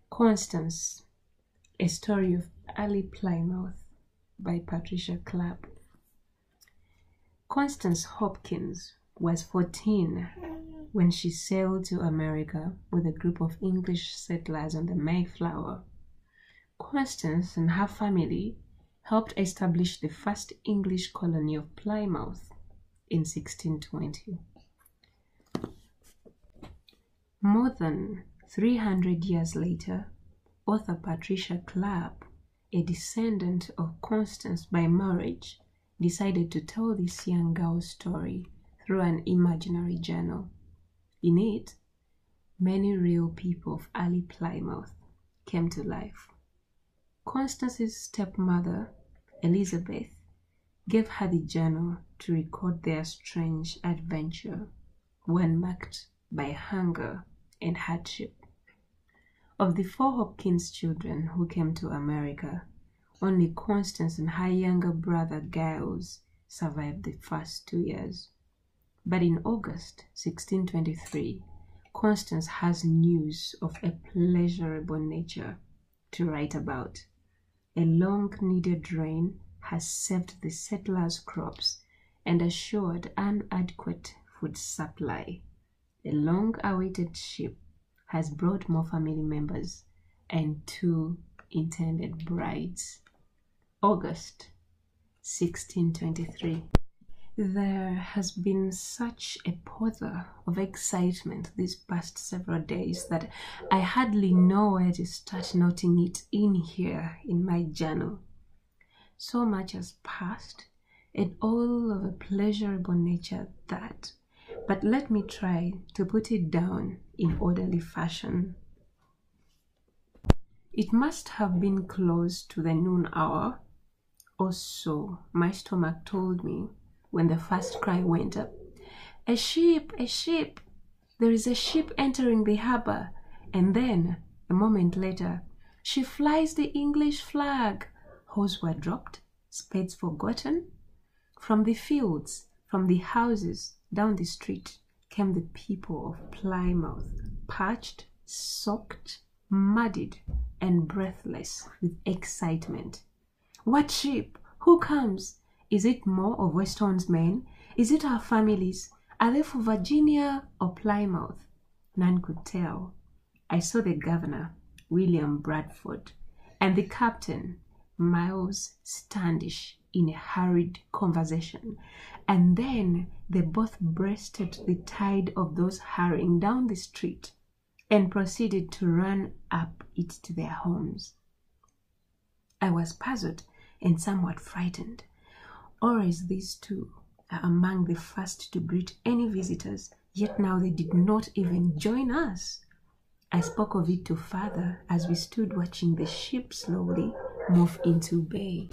Constance, a story of early Plymouth by Patricia Clapp. Constance Hopkins was 14 when she sailed to America with a group of English settlers on the Mayflower. Constance and her family helped establish the first English colony of Plymouth in 1620. More than 300 years later, author Patricia Clapp, a descendant of Constance by marriage, decided to tell this young girl's story through an imaginary journal. In it, many real people of early Plymouth came to life. Constance's stepmother, Elizabeth, gave her the journal to record their strange adventure, one marked by hunger and hardship. Of the 4 Hopkins children who came to America, only Constance and her younger brother Giles survived the first 2 years. But in August 1623, Constance has news of a pleasurable nature to write about. A long-needed rain has saved the settlers' crops and assured an adequate food supply. A long-awaited ship has brought more family members and 2 intended brides. August 1623. There has been such a pother of excitement these past several days that I hardly know where to start noting it in here in my journal. So much has passed, and all of a pleasurable nature that, but let me try to put it down in orderly fashion. It must have been close to the noon hour, or so my stomach told me, when the first cry went up. "A ship! A ship! There is a ship entering the harbor!" And then, a moment later, "She flies the English flag!" Hoes were dropped, spades forgotten. From the fields, from the houses, down the street, came the people of Plymouth, parched, soaked, muddied, and breathless with excitement. What ship? Who comes? Is it more of Weston's men? Is it our families? Are they for Virginia or Plymouth? None could tell. I saw the governor, William Bradford, and the captain, Miles Standish, in a hurried conversation, and then they both breasted the tide of those hurrying down the street and proceeded to run up it to their homes. I was puzzled and somewhat frightened. Always these 2 are among the first to greet any visitors, yet now they did not even join us. I spoke of it to father as we stood watching the ship slowly move into bay.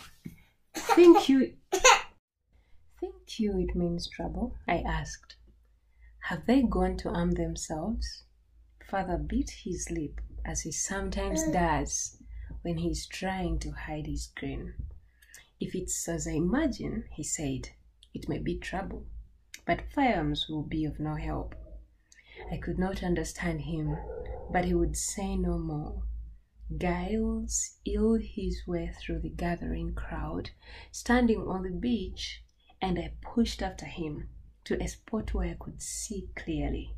Think you it means trouble?" I asked. "Have they gone to arm themselves?" Father bit his lip, as he sometimes does when he is trying to hide his grin. "If it's as I imagine," he said, "it may be trouble, but firearms will be of no help." I could not understand him, but he would say no more. Giles heeled his way through the gathering crowd, standing on the beach, and I pushed after him to a spot where I could see clearly.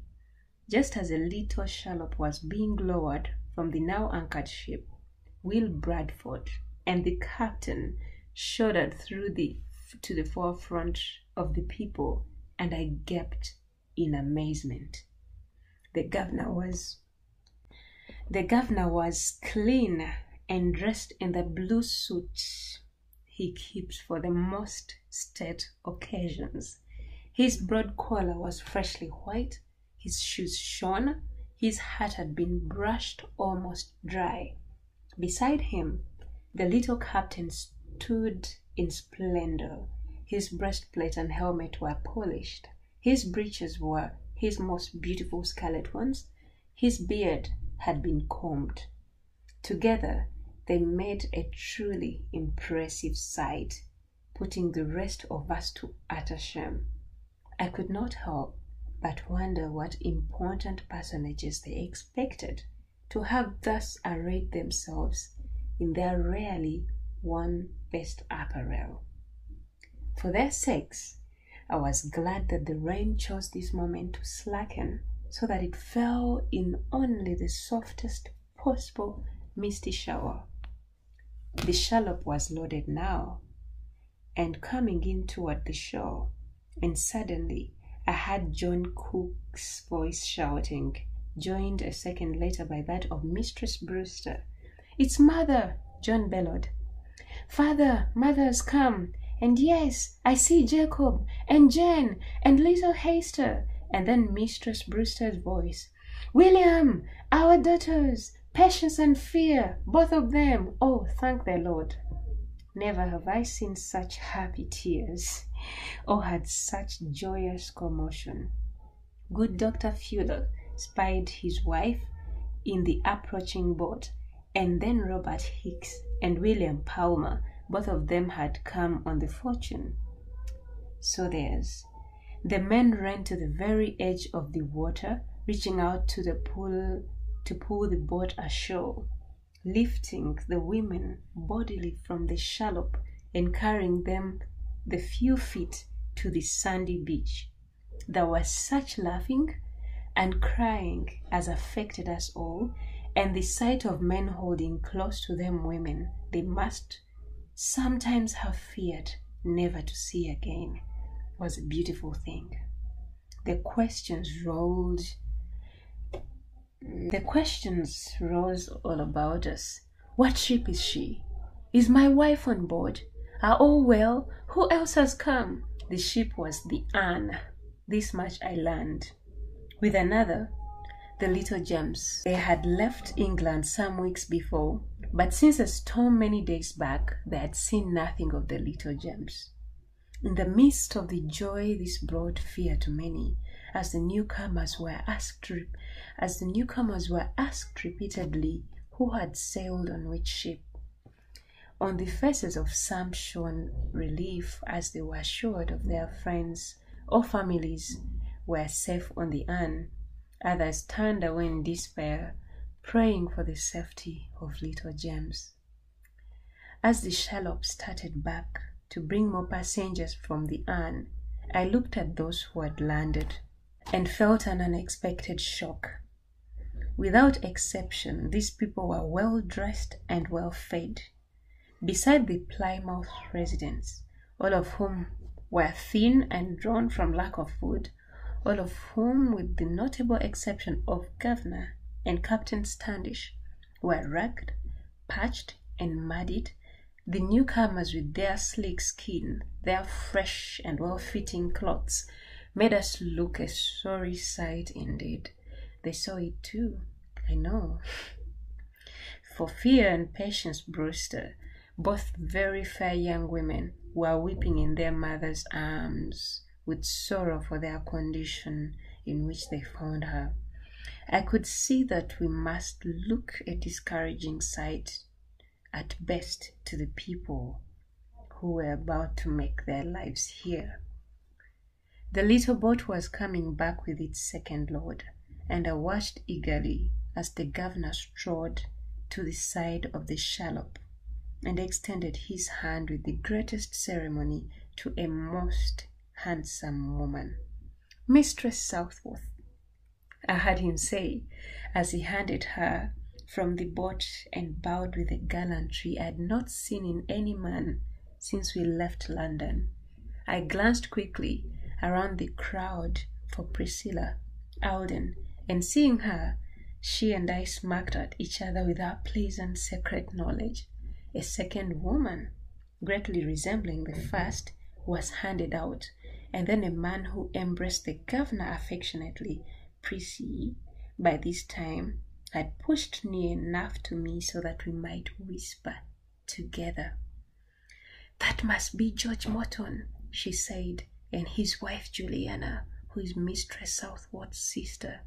Just as a little shallop was being lowered from the now anchored ship, Will Bradford and the captain shuddered through to the forefront of the people, and I gaped in amazement. The governor was clean and dressed in the blue suit he keeps for the most state occasions. His broad collar was freshly white, his shoes shone, his hat had been brushed almost dry. Beside him, the little captain stood in splendor. His breastplate and helmet were polished. His breeches were his most beautiful scarlet ones. His beard had been combed. Together, they made a truly impressive sight, putting the rest of us to utter shame. I could not help but wonder what important personages they expected to have thus arrayed themselves in their rarely worn best apparel. For their sakes, I was glad that the rain chose this moment to slacken, so that it fell in only the softest possible misty shower. The shallop was loaded now, and coming in toward the shore, and suddenly I heard John Cook's voice shouting, joined a second later by that of Mistress Brewster. "It's Mother!" John bellowed. "Father, Mother's come, and yes, I see Jacob, and Jane, and little Hester." And then Mistress Brewster's voice, "William, our daughters, Patience and Fear, both of them. Oh, thank the Lord." Never have I seen such happy tears, or had such joyous commotion. Good Dr. Fuller spied his wife in the approaching boat, and then Robert Hicks and William Palmer, both of them had come on the Fortune. So there's. The men ran to the very edge of the water, reaching out to the pool to pull the boat ashore, lifting the women bodily from the shallop and carrying them the few feet to the sandy beach. There was such laughing and crying as affected us all, and the sight of men holding close to them women they must sometimes have feared never to see again was a beautiful thing. The questions rose all about us. What ship is she? Is my wife on board? Are all well? Who else has come? The ship was the Anne. This much I learned. With another, the Little Gems. They had left England some weeks before, but since a storm many days back, they had seen nothing of the Little Gems. In the midst of the joy, this brought fear to many, as the newcomers were asked repeatedly who had sailed on which ship. On the faces of some shone relief as they were assured of their friends or families were safe on the Anne. Others turned away in despair, praying for the safety of Little Gems. As the shallop started back to bring more passengers from the Anne, I looked at those who had landed and felt an unexpected shock. Without exception, these people were well dressed and well fed. Beside the Plymouth residents, all of whom were thin and drawn from lack of food, all of whom, with the notable exception of Governor and Captain Standish, were ragged, patched, and muddied, the newcomers with their sleek skin, their fresh and well-fitting clothes, made us look a sorry sight indeed. They saw it too, I know. For Fear and Patience Brewster, both very fair young women, were weeping in their mother's arms with sorrow for their condition in which they found her. I could see that we must look a discouraging sight at best to the people who were about to make their lives here. The little boat was coming back with its second load, and I watched eagerly as the governor strode to the side of the shallop and extended his hand with the greatest ceremony to a most handsome woman. "Mistress Southworth," I heard him say as he handed her from the boat and bowed with a gallantry I had not seen in any man since we left London. I glanced quickly around the crowd for Priscilla, Alden, and seeing her, she and I smirked at each other with our pleasant secret knowledge. A second woman, greatly resembling the first, was handed out, and then a man who embraced the governor affectionately. Prissy, by this time, had pushed near enough to me so that we might whisper together. "That must be George Morton," she said, "and his wife Juliana, who is Mistress Southworth's sister.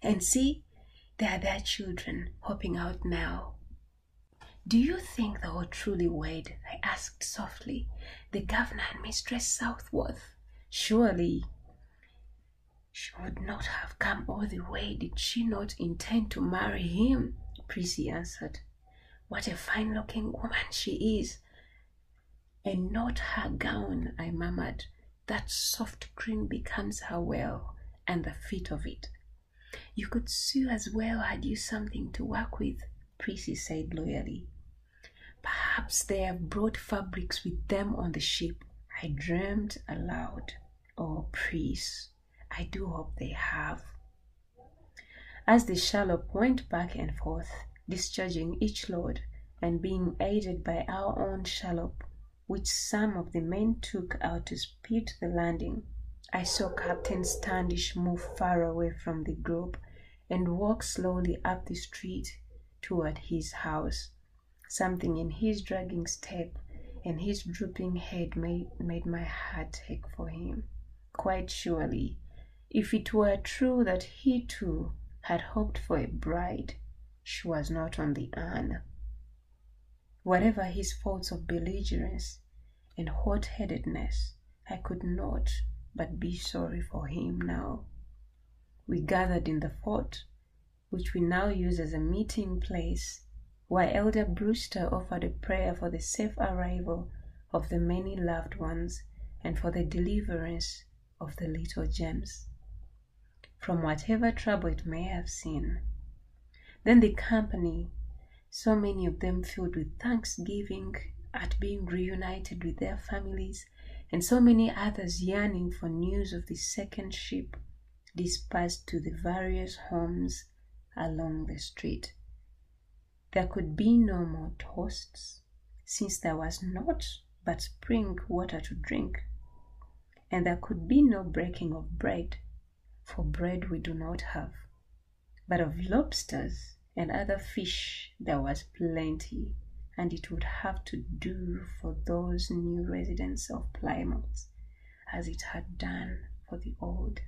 And see, there are their children hopping out now." "Do you think they will truly wed?" I asked softly. "The governor and Mistress Southworth? Surely She would not have come all the way did she not intend to marry him, Prissy answered. What a fine-looking woman she is. And not her gown, I murmured. That soft green becomes her well, and the fit of it. You could sew as well had you something to work with, Prissy said loyally. Perhaps they have brought fabrics with them on the ship. I dreamed aloud. Oh, Pris, I do hope they have. As the shallop went back and forth, discharging each load, and being aided by our own shallop, which some of the men took out to speed the landing, I saw Captain Standish move far away from the group and walk slowly up the street toward his house. Something in his dragging step and his drooping head made my heart ache for him. Quite surely, if it were true that he too had hoped for a bride, she was not on the urn. Whatever his faults of belligerence and hot-headedness, I could not but be sorry for him now. We gathered in the fort, which we now use as a meeting place, where Elder Brewster offered a prayer for the safe arrival of the many loved ones and for the deliverance of the little James from whatever trouble it may have seen. Then the company, so many of them filled with thanksgiving at being reunited with their families, and so many others yearning for news of the second ship, dispersed to the various homes along the street. There could be no more toasts, since there was naught but spring water to drink, and there could be no breaking of bread, for bread we do not have, but of lobsters and other fish there was plenty, and it would have to do for those new residents of Plymouth as it had done for the old.